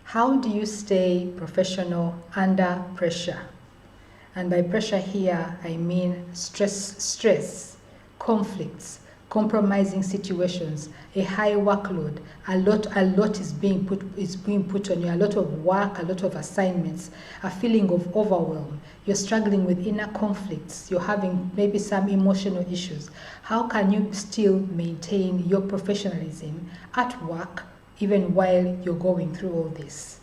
How do you stay professional under pressure? And by pressure here, I mean stress, conflicts, compromising situations, a high workload, a lot is being put on you, a lot of work, a lot of assignments, a feeling of overwhelm. You're struggling with inner conflicts. You're having maybe some emotional issues. How can you still maintain your professionalism at work even while you're going through all this?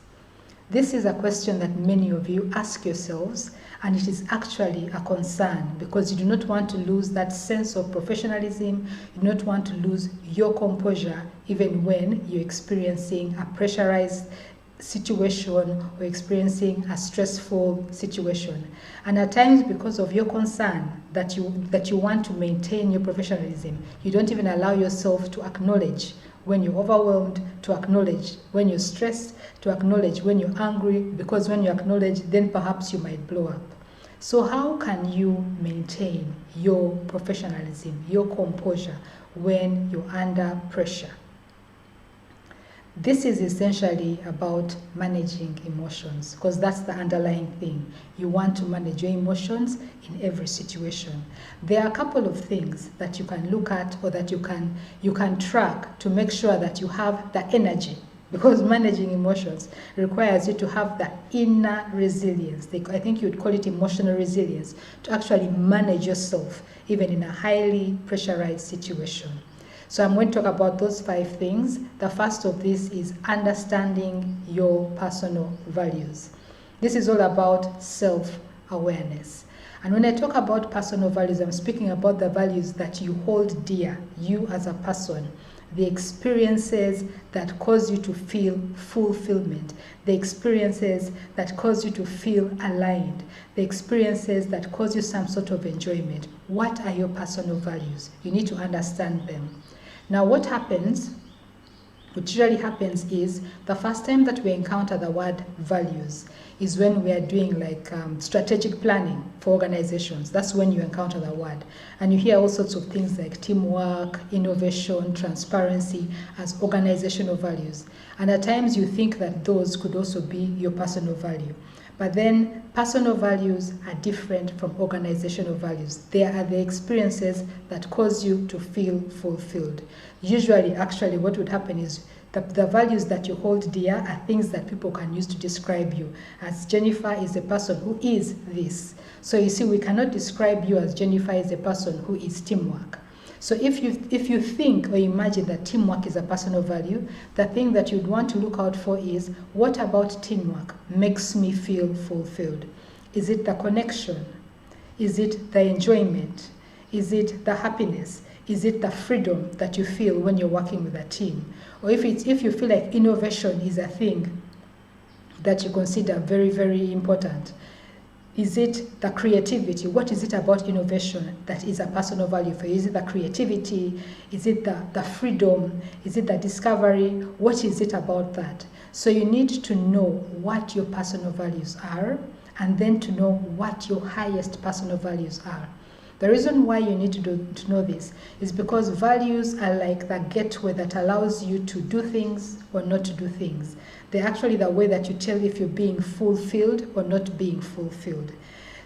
This is a question that many of you ask yourselves, and it is actually a concern because you do not want to lose that sense of professionalism. You do not want to lose your composure even when you're experiencing a pressurized situation or experiencing a stressful situation. And at times, because of your concern that you want to maintain your professionalism, you don't even allow yourself to acknowledge when you're overwhelmed, to acknowledge when you're stressed, to acknowledge when you're angry, because when you acknowledge, then perhaps you might blow up. So how can you maintain your professionalism, your composure when you're under pressure? This is essentially about managing emotions, because that's the underlying thing. You want to manage your emotions in every situation. There are a couple of things that you can look at or that you can track to make sure that you have the energy, because managing emotions requires you to have the inner resilience. I think you'd call it emotional resilience, to actually manage yourself even in a highly pressurized situation. So I'm going to talk about those 5 things. The first of this is understanding your personal values. This is all about self-awareness. And when I talk about personal values, I'm speaking about the values that you hold dear, you as a person, the experiences that cause you to feel fulfillment, the experiences that cause you to feel aligned, the experiences that cause you some sort of enjoyment. What are your personal values? You need to understand them. Now, what usually happens is the first time that we encounter the word values is when we are doing like strategic planning for organizations. That's when you encounter the word. And you hear all sorts of things like teamwork, innovation, transparency as organizational values. And at times you think that those could also be your personal value. But then personal values are different from organizational values. They are the experiences that cause you to feel fulfilled. Usually, actually, what would happen is the values that you hold dear are things that people can use to describe you. As Jennifer is a person who is this. So you see, we cannot describe you as Jennifer is a person who is teamwork. So if you think or imagine that teamwork is a personal value, the thing that you'd want to look out for is, what about teamwork makes me feel fulfilled? Is it the connection? Is it the enjoyment? Is it the happiness? Is it the freedom that you feel when you're working with a team? Or if you feel like innovation is a thing that you consider very, very important, is it the creativity? What is it about innovation that is a personal value for you? Is it the creativity? Is it the freedom? Is it the discovery? What is it about that? So you need to know what your personal values are, and then to know what your highest personal values are. The reason why you need to know this is because values are like the gateway that allows you to do things or not to do things. They're actually the way that you tell if you're being fulfilled or not being fulfilled.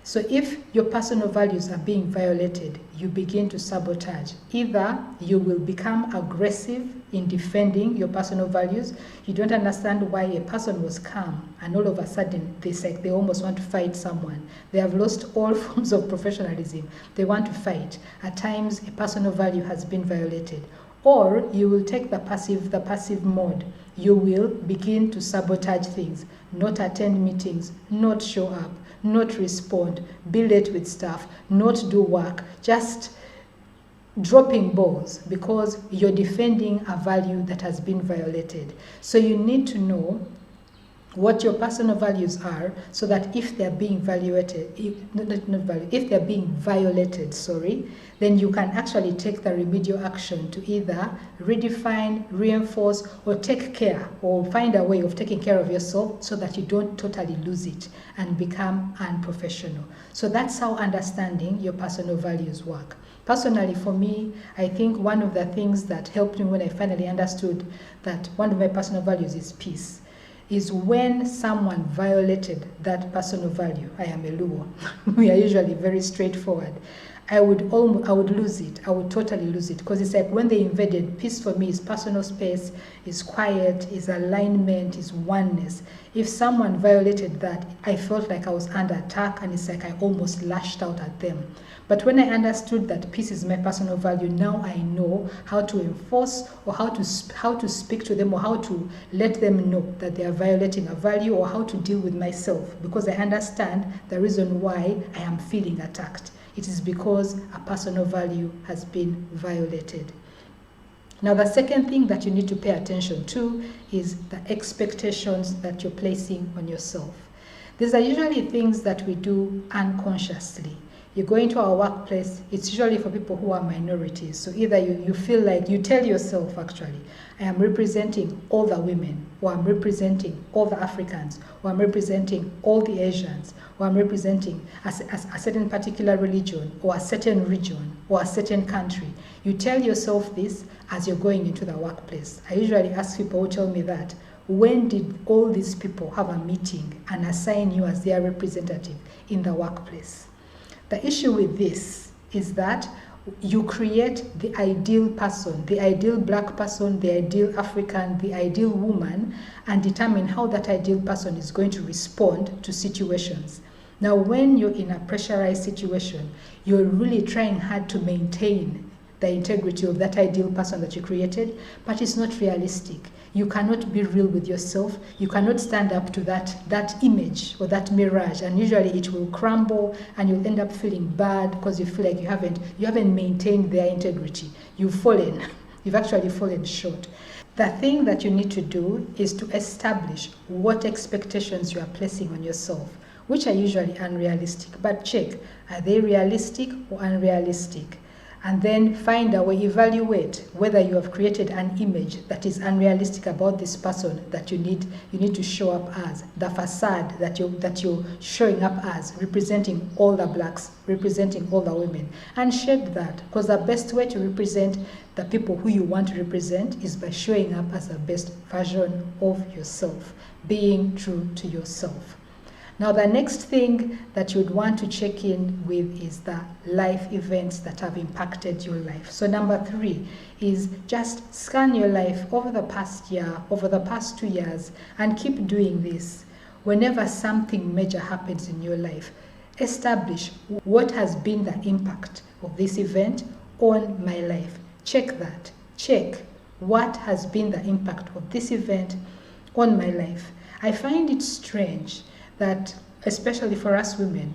So if your personal values are being violated, you begin to sabotage. Either you will become aggressive in defending your personal values. You don't understand why a person was calm and all of a sudden they almost want to fight someone. They have lost all forms of professionalism. They want to fight. At times, a personal value has been violated. Or you will take the passive mode. You will begin to sabotage things, not attend meetings, not show up, not respond, be late with stuff, not do work, just dropping balls because you're defending a value that has been violated. So you need to know what your personal values are, so that if they're being violated, then you can actually take the remedial action to either redefine, reinforce, or take care, or find a way of taking care of yourself so that you don't totally lose it and become unprofessional. So that's how understanding your personal values work. Personally, for me, I think one of the things that helped me when I finally understood that one of my personal values is peace. is when someone violated that personal value. I am a Luo. We are usually very straightforward. I would lose it. I would totally lose it, because it's like when they invaded, peace for me is personal space, is quiet, is alignment, is oneness. If someone violated that, I felt like I was under attack, and it's like I almost lashed out at them. But when I understood that peace is my personal value, now I know how to enforce, or how to speak to them, or how to let them know that they are violating a value, or how to deal with myself, because I understand the reason why I am feeling attacked. It is because a personal value has been violated. Now, the second thing that you need to pay attention to is the expectations that you're placing on yourself. These are usually things that we do unconsciously. You go into our workplace, it's usually for people who are minorities. So either you feel like, you tell yourself actually, I am representing all the women, or I'm representing all the Africans, or I'm representing all the Asians, or I'm representing a certain particular religion, or a certain region, or a certain country. You tell yourself this as you're going into the workplace. I usually ask people who tell me that, when did all these people have a meeting and assign you as their representative in the workplace? The issue with this is that you create the ideal person, the ideal black person, the ideal African, the ideal woman, and determine how that ideal person is going to respond to situations. Now, when you're in a pressurized situation, you're really trying hard to maintain the integrity of that ideal person that you created, but it's not realistic. You cannot be real with yourself. You cannot stand up to that image or that mirage, and usually it will crumble, and you'll end up feeling bad because you feel like you haven't maintained their integrity. You've actually fallen short. The thing that you need to do is to establish what expectations you are placing on yourself, which are usually unrealistic. But check, are they realistic or unrealistic? And then find a way, evaluate whether you have created an image that is unrealistic about this person that you need to show up as, the facade that you're showing up as, representing all the blacks, representing all the women, and shed that, because the best way to represent the people who you want to represent is by showing up as the best version of yourself, being true to yourself. Now, the next thing that you'd want to check in with is the life events that have impacted your life. So number 3 is just scan your life over the past year, over the past 2 years, and keep doing this. Whenever something major happens in your life, establish what has been the impact of this event on my life. Check that. Check what has been the impact of this event on my life. I find it strange that, especially for us women,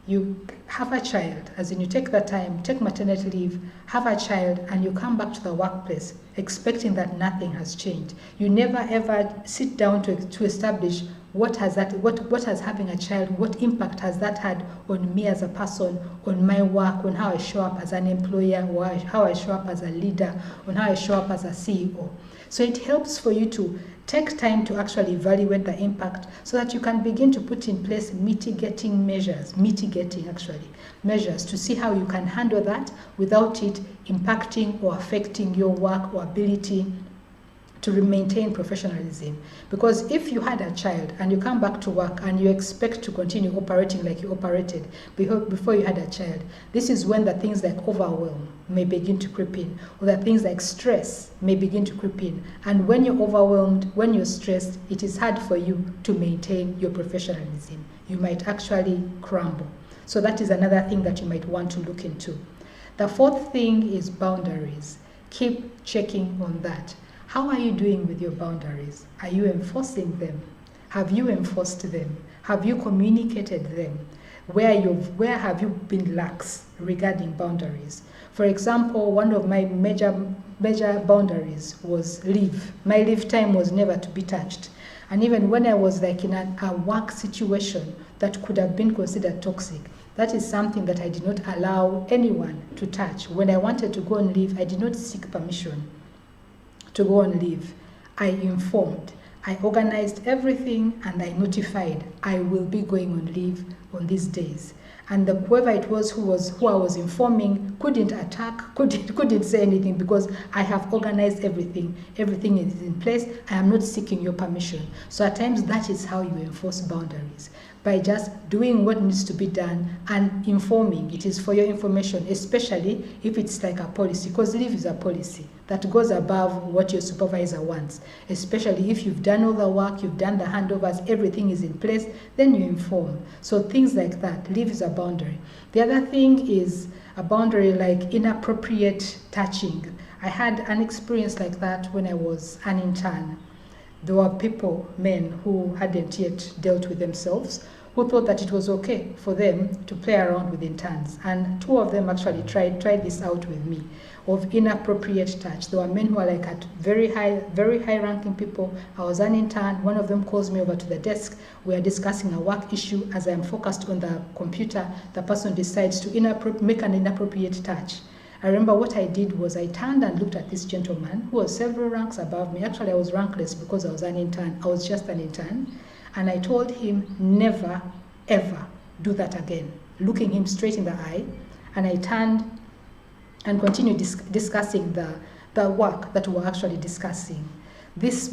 you have a child, as in you take that time, take maternity leave, have a child, and you come back to the workplace expecting that nothing has changed. You never ever sit down to establish what has having a child, what impact has that had on me as a person, on my work, on how I show up as an employer, or how I show up as a leader, on how I show up as a CEO. So it helps for you to take time to actually evaluate the impact so that you can begin to put in place mitigating measures to see how you can handle that without it impacting or affecting your work or ability to maintain professionalism. Because if you had a child and you come back to work and you expect to continue operating like you operated before you had a child, this is when the things like overwhelm may begin to creep in, or the things like stress may begin to creep in. And when you're overwhelmed, when you're stressed, it is hard for you to maintain your professionalism. You might actually crumble. So that is another thing that you might want to look into. The 4th thing is boundaries. Keep checking on that. How are you doing with your boundaries? Are you enforcing them? Have you enforced them? Have you communicated them? Where have you been lax regarding boundaries? For example, one of my major boundaries was leave. My leave time was never to be touched. And even when I was like in a work situation that could have been considered toxic, that is something that I did not allow anyone to touch. When I wanted to go on leave, I did not seek permission to go on leave. I informed, I organized everything, and I notified I will be going on leave on these days. And whoever it was who I was informing couldn't attack, couldn't say anything, because I have organized everything. Everything is in place. I am not seeking your permission. So at times that is how you enforce boundaries, by just doing what needs to be done and informing. It is for your information, especially if it's like a policy, because leave is a policy that goes above what your supervisor wants. Especially if you've done all the work, you've done the handovers, everything is in place, then you inform. So things like that, leave is a boundary. The other thing is a boundary like inappropriate touching. I had an experience like that when I was an intern. There were people, men, who hadn't yet dealt with themselves, who thought that it was okay for them to play around with interns. And two of them actually tried this out with me, of inappropriate touch. There were men who were like at very high ranking people. I was an intern. One of them calls me over to the desk. We are discussing a work issue. As I am focused on the computer, the person decides to make an inappropriate touch. I remember what I did was I turned and looked at this gentleman who was several ranks above me. Actually, I was rankless because I was an intern. I was just an intern. And I told him, never, ever do that again, looking him straight in the eye. And I turned and continued discussing the work that we were actually discussing.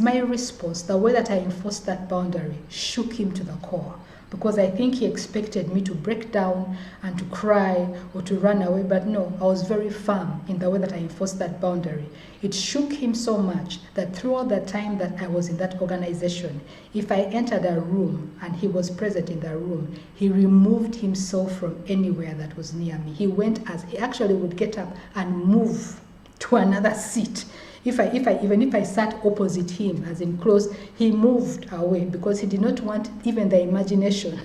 My response, the way that I enforced that boundary, shook him to the core, because I think he expected me to break down and to cry or to run away. But no, I was very firm in the way that I enforced that boundary. It shook him so much that throughout the time that I was in that organization, if I entered a room and he was present in the room, he removed himself from anywhere that was near me. He actually would get up and move to another seat. Even if I sat opposite him, as in close, he moved away because he did not want even the imagination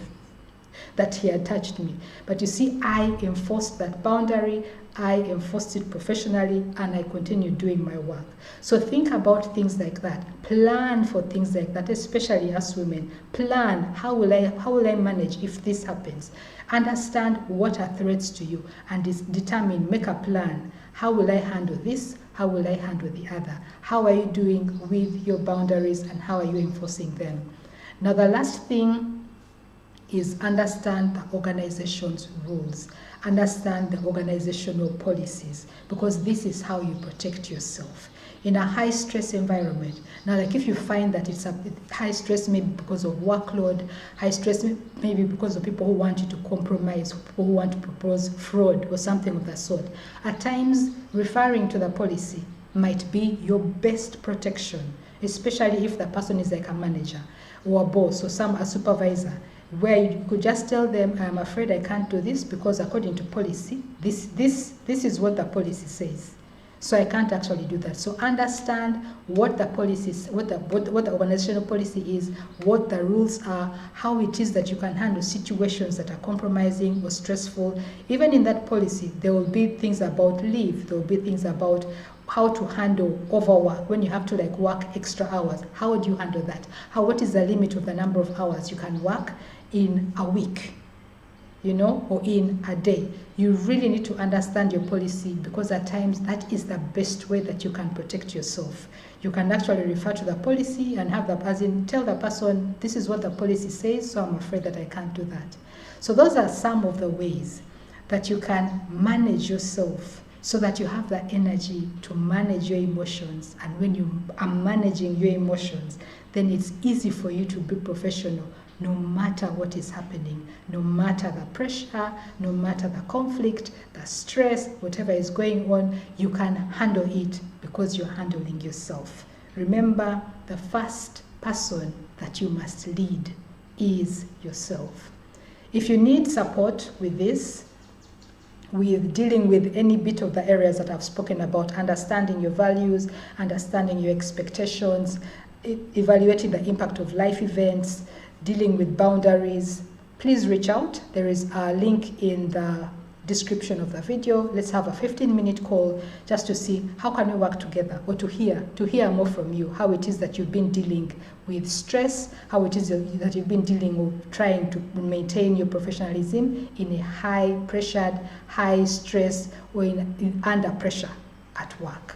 that he had touched me. But you see, I enforced that boundary, I enforced it professionally, and I continued doing my work. So think about things like that. Plan for things like that, especially as women. Plan, how will I manage if this happens? Understand what are threats to you and determine, make a plan. How will I handle this? How will I handle the other? How are you doing with your boundaries and how are you enforcing them? Now, the last thing is understand the organization's rules. Understand the organizational policies, because this is how you protect yourself. In a high-stress environment, now like if you find that it's a high stress maybe because of workload, high stress maybe because of people who want you to compromise, people who want to propose fraud or something of that sort, at times referring to the policy might be your best protection, especially if the person is like a manager or a boss or a supervisor, where you could just tell them, I'm afraid I can't do this because according to policy, this is what the policy says. So I can't actually do that. So understand what the policy is, what the organizational policy is, what the rules are, how it is that you can handle situations that are compromising or stressful. Even in that policy, there will be things about leave. There will be things about how to handle overwork when you have to like work extra hours. How do you handle that? What is the limit of the number of hours you can work in a week, or in a day? You really need to understand your policy, because at times that is the best way that you can protect yourself. You can actually refer to the policy and have the person tell the person, this is what the policy says, so I'm afraid that I can't do that. So those are some of the ways that you can manage yourself so that you have the energy to manage your emotions. And when you are managing your emotions, then it's easy for you to be professional, no matter what is happening, no matter the pressure, no matter the conflict, the stress, whatever is going on, you can handle it because you're handling yourself. Remember, the first person that you must lead is yourself. If you need support with this, with dealing with any bit of the areas that I've spoken about, understanding your values, understanding your expectations, evaluating the impact of life events, dealing with boundaries, please reach out. There is a link in the description of the video. Let's have a 15-minute call just to see how can we work together, or to hear more from you, how it is that you've been dealing with stress, how it is that you've been dealing with trying to maintain your professionalism in a high pressured, high stress, or under pressure at work.